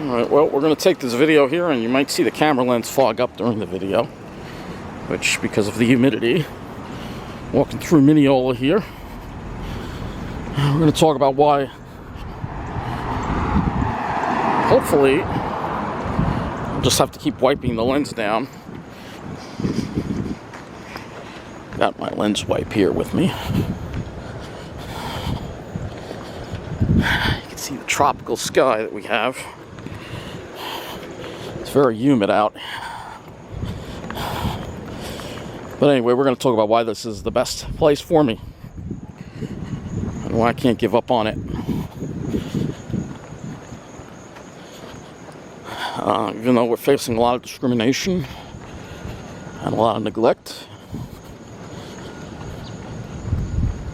Alright, well, we're going to take this video here, and you might see the camera lens fog up during the video, which, because of the humidity. Walking through Mineola here. We're going to talk about why, hopefully, I'll just have to keep wiping the lens down. Got my lens wipe here with me. You can see the tropical sky that we have. It's very humid out. But anyway, we're going to talk about why this is the best place for me. And why I can't give up on it. Even though we're facing a lot of discrimination and a lot of neglect,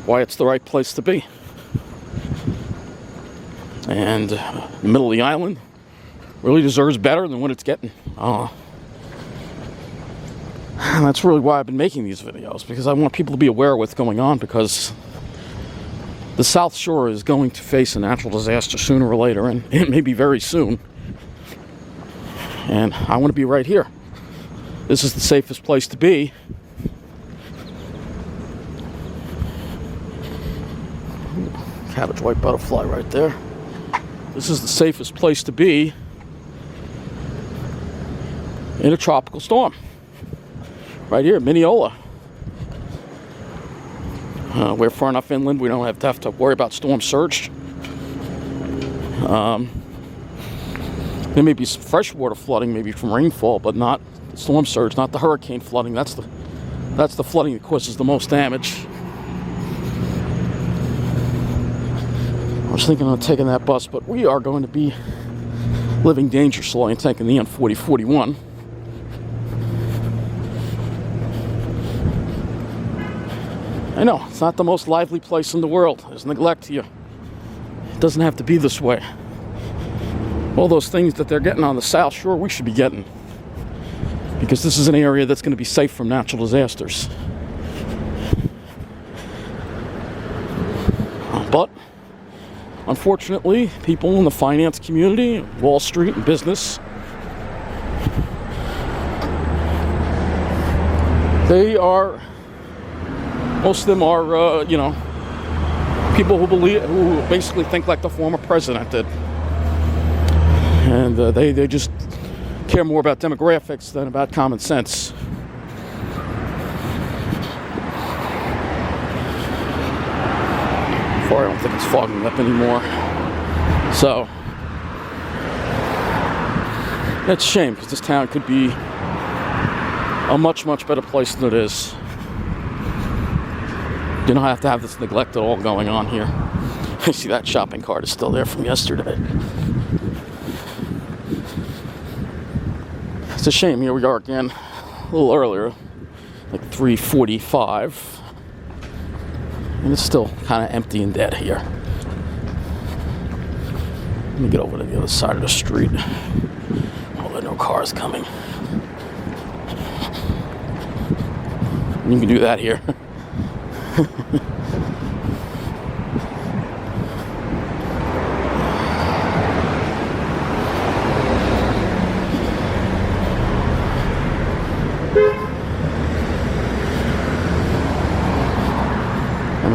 why it's the right place to be. And the middle of the island really deserves better than what it's getting. And that's really why I've been making these videos, because I want people to be aware of what's going on, because the South Shore is going to face a natural disaster sooner or later, and it may be very soon. And I want to be right here. This is the safest place to be. Cabbage white butterfly right there. This is the safest place to be in a tropical storm. Right here, Mineola. We're far enough inland, we don't have to worry about storm surge. There may be some freshwater flooding, maybe from rainfall, but not storm surge, not the hurricane flooding. That's the flooding that causes the most damage. I was thinking of taking that bus, but we are going to be living dangerously and taking the N4041. I know, it's not the most lively place in the world. There's neglect here. It doesn't have to be this way. All those things that they're getting on the South Shore, we should be getting. Because this is an area that's going to be safe from natural disasters. But, unfortunately, people in the finance community, Wall Street and business, most of them are, people who basically think like the former president did. And they just care more about demographics than about common sense. I don't think it's fogging up anymore. So, it's a shame, because this town could be a much, much better place than it is. You don't have to have this neglect at all going on here. I see that shopping cart is still there from yesterday. It's a shame. Here we are again, a little earlier, like 3:45. And it's still kind of empty and dead here. Let me get over to the other side of the street. Oh, there are no cars coming. You can do that here.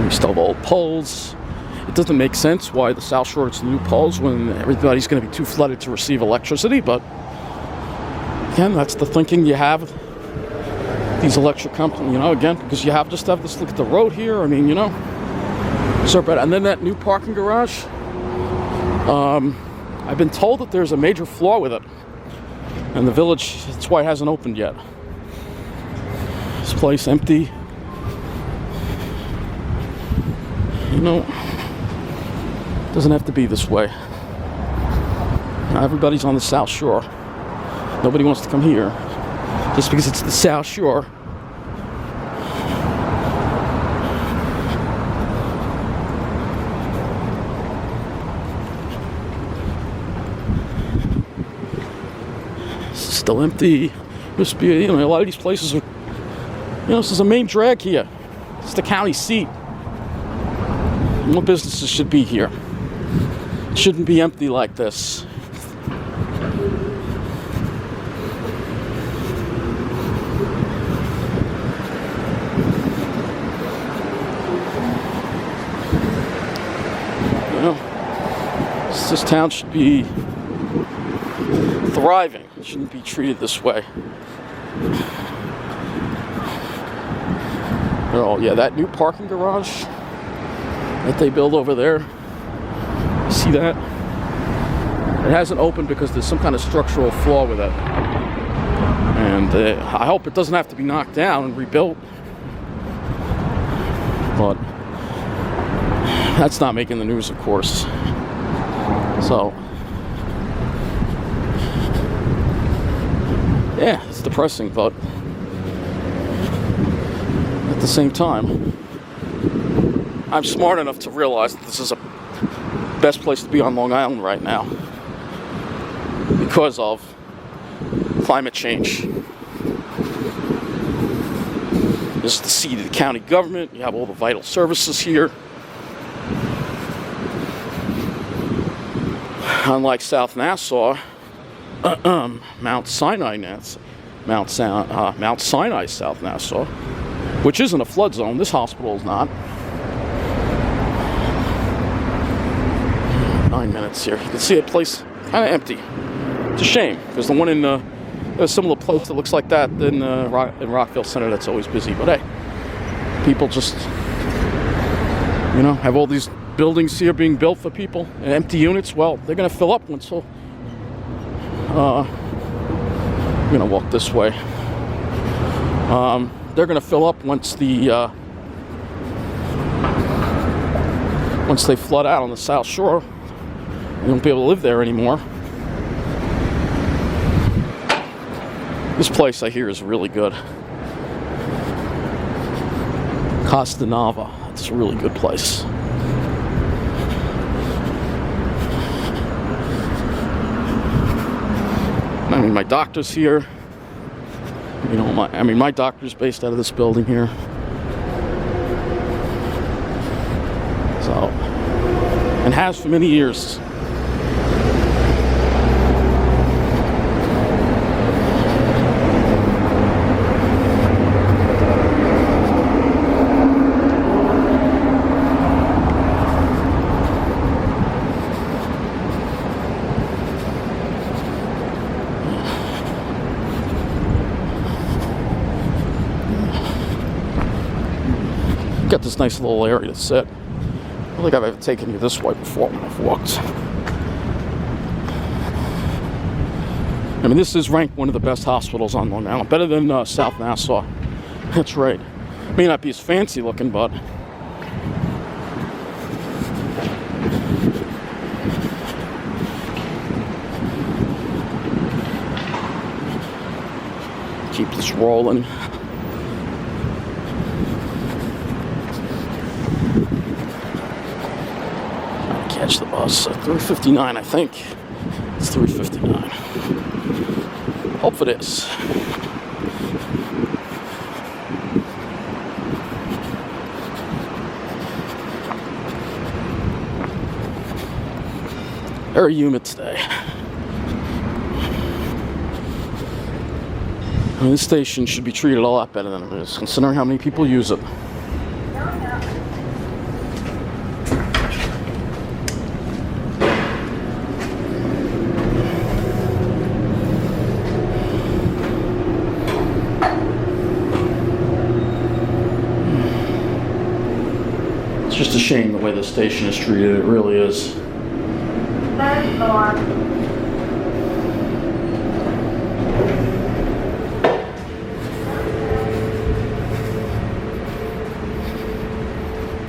We still have old poles. It doesn't make sense why the South Shore is new poles when everybody's going to be too flooded to receive electricity, but again, that's the thinking you have. These electric companies, again, because you just have this look at the road here. I mean, so bad. And then that new parking garage, I've been told that there's a major flaw with it, and the village, that's why it hasn't opened yet. This place empty. Doesn't have to be this way. Now, everybody's on the South Shore. Nobody wants to come here just because it's the South Shore. It's still empty. Must be, a lot of these places are, this is a main drag here. It's the county seat. More businesses should be here. It shouldn't be empty like this. town should be thriving. It shouldn't be treated this way. Oh yeah, that new parking garage that they build over there. See that? It hasn't opened because there's some kind of structural flaw with it. And I hope it doesn't have to be knocked down and rebuilt. But that's not making the news, of course. So, yeah, it's depressing, but at the same time, I'm smart enough to realize that this is the best place to be on Long Island right now because of climate change. This is the seat of the county government. You have all the vital services here. Unlike South Nassau, Mount Sinai, South Nassau, which isn't a flood zone. This hospital is not. 9 minutes here. You can see a place kind of empty. It's a shame because the one in there's some of the place that looks like that in Rockville Center that's always busy. But hey, people just have all these buildings here being built for people and empty units. Well, they're going to fill up once. So I'm going to walk this way. They're going to fill up once they flood out on the South Shore. You won't be able to live there anymore. This place, I hear, is really good. Castana. It's a really good place. I mean, my doctor's here. My doctor's based out of this building here. So, and has for many years. Got this nice little area to sit. I don't think I've ever taken you this way before when I've walked. I mean, this is ranked one of the best hospitals on Long Island. Better than South Nassau. That's right. May not be as fancy looking, but keep this rolling. Catch the bus at 3:59, I think. It's 3:59. Hope it is. Very humid today. I mean, this station should be treated a lot better than it is, considering how many people use it. It's just a shame the way the station is treated. It really is. Third floor.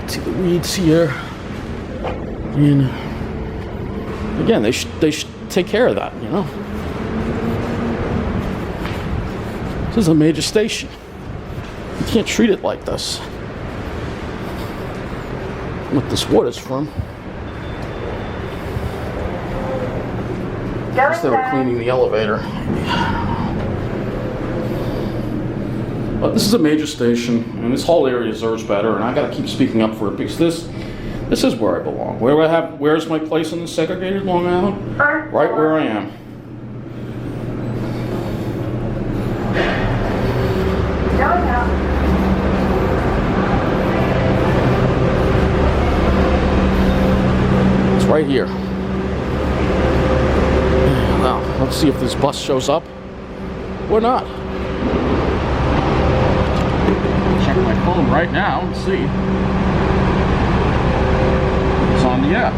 See the weeds here. And again, they should take care of that, This is a major station. You can't treat it like this. What this water's from. I guess they were cleaning the elevator. But this is a major station, and this whole area deserves better, and I gotta keep speaking up for it because this is where I belong. Where's my place in the segregated Long Island? Right where I am. It's right here. Let's see if this bus shows up or not. Check my phone right now and see. It's on the app.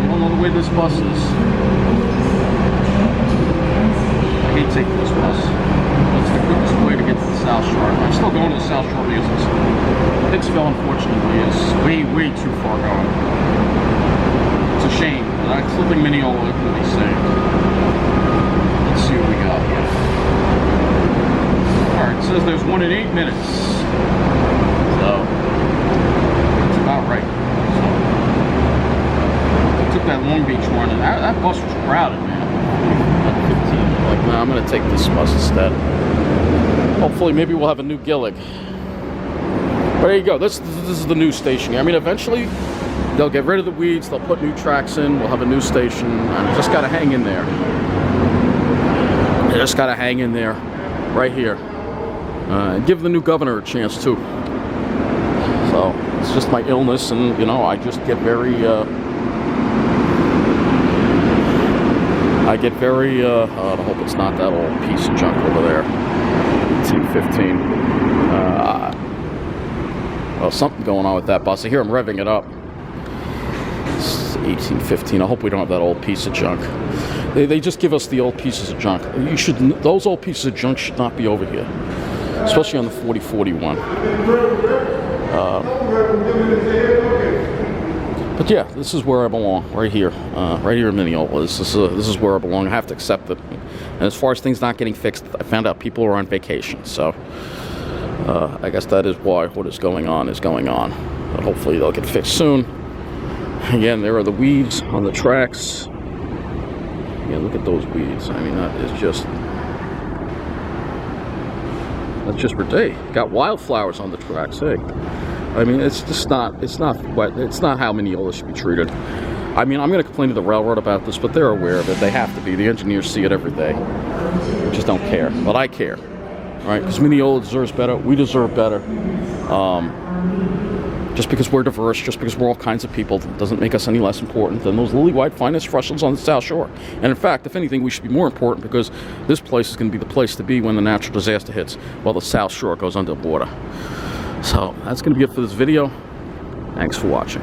We don't know the way this bus is. I hate taking this bus. It's the quickest way to get to the South Shore. I'm still going to the South Shore because Hicksville, unfortunately, is way too far gone. It's a shame, but I still think Mineola will be saved. Let's see what we got here. Alright, it says there's one in 8 minutes. So, that's about right. So, I took that Long Beach one, and that bus was crowded, man. Like, nah, I'm going to take this bus instead. Hopefully, maybe we'll have a new Gillig. But there you go. This is the new station here. I mean, eventually, they'll get rid of the weeds. They'll put new tracks in. We'll have a new station. And just got to hang in there. You just got to hang in there. Right here. And give the new governor a chance, too. So, it's just my illness. And, you know, I just get very... I hope it's not that old piece of junk over there. 1815. Well, something going on with that bus. I hear them revving it up. It's 1815. I hope we don't have that old piece of junk. They just give us the old pieces of junk. Those old pieces of junk should not be over here. Especially on the 4041. But yeah, this is where I belong, right here in Mineola. This is where I belong. I have to accept it. And as far as things not getting fixed, I found out people are on vacation. So I guess that is why what is going on is going on. But hopefully they'll get fixed soon. Again, there are the weeds on the tracks. Yeah, look at those weeds. I mean, that's just ridiculous. Got wildflowers on the tracks, hey. I mean, it's not how Mineola should be treated. I mean, I'm going to complain to the railroad about this, but they're aware of it. They have to be. The engineers see it every day. They just don't care. But I care, right? Because Mineola deserves better. We deserve better. Just because we're diverse, just because we're all kinds of people, doesn't make us any less important than those lily-white finest Russians on the South Shore. And in fact, if anything, we should be more important because this place is going to be the place to be when the natural disaster hits, while the South Shore goes underwater. So that's going to be it for this video. Thanks for watching.